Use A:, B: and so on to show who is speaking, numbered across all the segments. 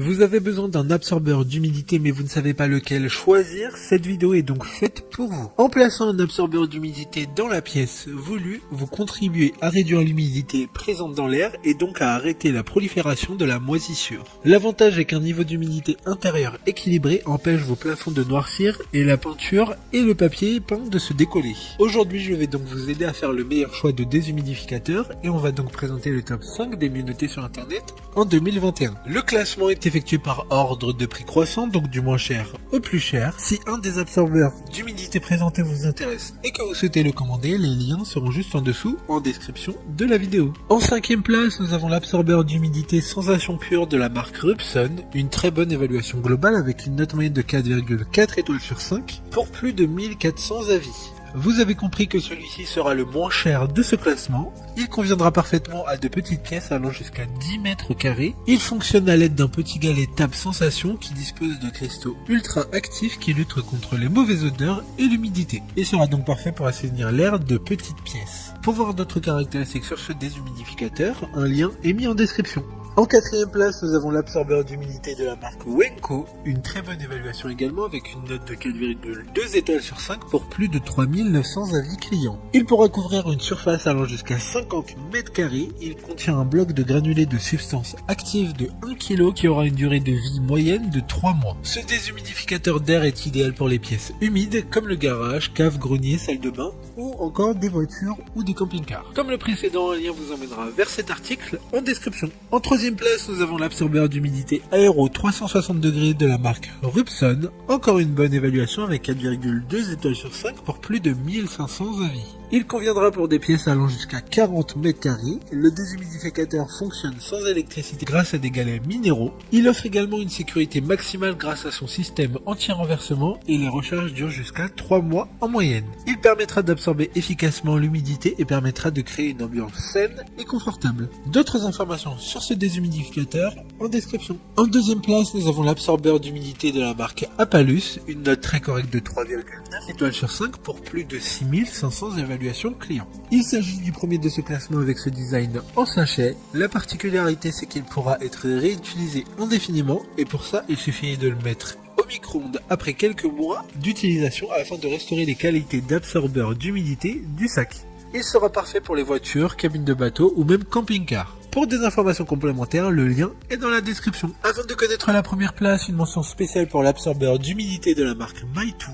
A: Vous avez besoin d'un absorbeur d'humidité mais vous ne savez pas lequel choisir, cette vidéo est donc faite pour vous. En plaçant un absorbeur d'humidité dans la pièce voulue, vous contribuez à réduire l'humidité présente dans l'air et donc à arrêter la prolifération de la moisissure. L'avantage est qu'un niveau d'humidité intérieur équilibré empêche vos plafonds de noircir et la peinture et le papier peint de se décoller. Aujourd'hui je vais donc vous aider à faire le meilleur choix de déshumidificateur et on va donc présenter le top 5 des mieux notés sur internet en 2021. Le classement est effectué par ordre de prix croissant, donc du moins cher au plus cher. Si un des absorbeurs d'humidité présentés vous intéresse et que vous souhaitez le commander, les liens seront juste en dessous en description de la vidéo. En 5e place, nous avons l'absorbeur d'humidité sensation pure de la marque Rubson, une très bonne évaluation globale avec une note moyenne de 4,4 étoiles sur 5 pour plus de 1400 avis. Vous avez compris que celui-ci sera le moins cher de ce classement. Il conviendra parfaitement à de petites pièces allant jusqu'à 10 mètres carrés. Il fonctionne à l'aide d'un petit galet table sensation qui dispose de cristaux ultra actifs qui luttent contre les mauvaises odeurs et l'humidité. Il sera donc parfait pour assainir l'air de petites pièces. Pour voir d'autres caractéristiques sur ce déshumidificateur, un lien est mis en description. En 4e place, nous avons l'absorbeur d'humidité de la marque Wenco, une très bonne évaluation également avec une note de 4,2 étoiles sur 5 pour plus de 3900 avis clients. Il pourra couvrir une surface allant jusqu'à 50 mètres carrés. Il contient un bloc de granulés de substances actives de 1 kg qui aura une durée de vie moyenne de 3 mois. Ce déshumidificateur d'air est idéal pour les pièces humides comme le garage, cave, grenier, salle de bain ou encore des voitures ou des camping-cars. Comme le précédent, un lien vous emmènera vers cet article en description. En 3e place, nous avons l'absorbeur d'humidité Aero 360 degrés de la marque Rubson. Encore une bonne évaluation avec 4,2 étoiles sur 5 pour plus de 1500 avis. Il conviendra pour des pièces allant jusqu'à 40 mètres carrés. Le déshumidificateur fonctionne sans électricité grâce à des galets minéraux. Il offre également une sécurité maximale grâce à son système anti-renversement et les recharges durent jusqu'à 3 mois en moyenne. Il permettra d'absorber efficacement l'humidité et permettra de créer une ambiance saine et confortable. D'autres informations sur ce déshumidificateur en description. En 2e place, nous avons l'absorbeur d'humidité de la marque Apalus, une note très correcte de 3,9 étoiles sur 5 pour plus de 6500 évaluations clients. Il s'agit du premier de ce classement avec ce design en sachet. La particularité c'est qu'il pourra être réutilisé indéfiniment et pour ça il suffit de le mettre au micro-ondes après quelques mois d'utilisation afin de restaurer les qualités d'absorbeur d'humidité du sac. Il sera parfait pour les voitures, cabines de bateau ou même camping-car. Pour des informations complémentaires, le lien est dans la description. Avant de connaître la première place, une mention spéciale pour l'absorbeur d'humidité de la marque Maitu.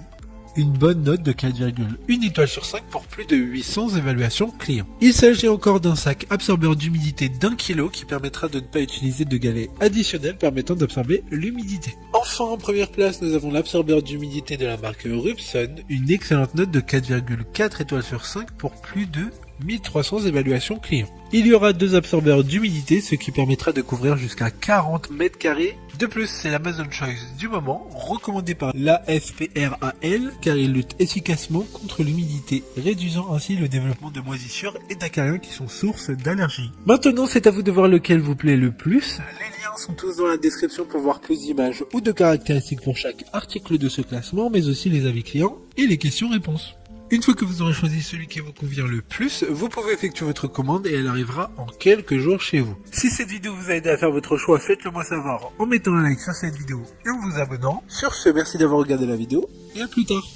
A: Une bonne note de 4,1 étoiles sur 5 pour plus de 800 évaluations clients. Il s'agit encore d'un sac absorbeur d'humidité d'1 kg qui permettra de ne pas utiliser de galets additionnels permettant d'absorber l'humidité. Enfin, en première place, nous avons l'absorbeur d'humidité de la marque Rubson, une excellente note de 4,4 étoiles sur 5 pour plus de 1300 évaluations clients. Il y aura 2 absorbeurs d'humidité, ce qui permettra de couvrir jusqu'à 40 mètres carrés. De plus, c'est l'Amazon Choice du moment, recommandé par l'AFPRAL, car il lutte efficacement contre l'humidité, réduisant ainsi le développement de moisissures et d'acariens qui sont source d'allergies. Maintenant, c'est à vous de voir lequel vous plaît le plus. Les liens sont tous dans la description pour voir plus d'images ou de caractéristiques pour chaque article de ce classement, mais aussi les avis clients et les questions-réponses. Une fois que vous aurez choisi celui qui vous convient le plus, vous pouvez effectuer votre commande et elle arrivera en quelques jours chez vous. Si cette vidéo vous a aidé à faire votre choix, faites-le moi savoir en mettant un like sur cette vidéo et en vous abonnant. Sur ce, merci d'avoir regardé la vidéo et à plus tard.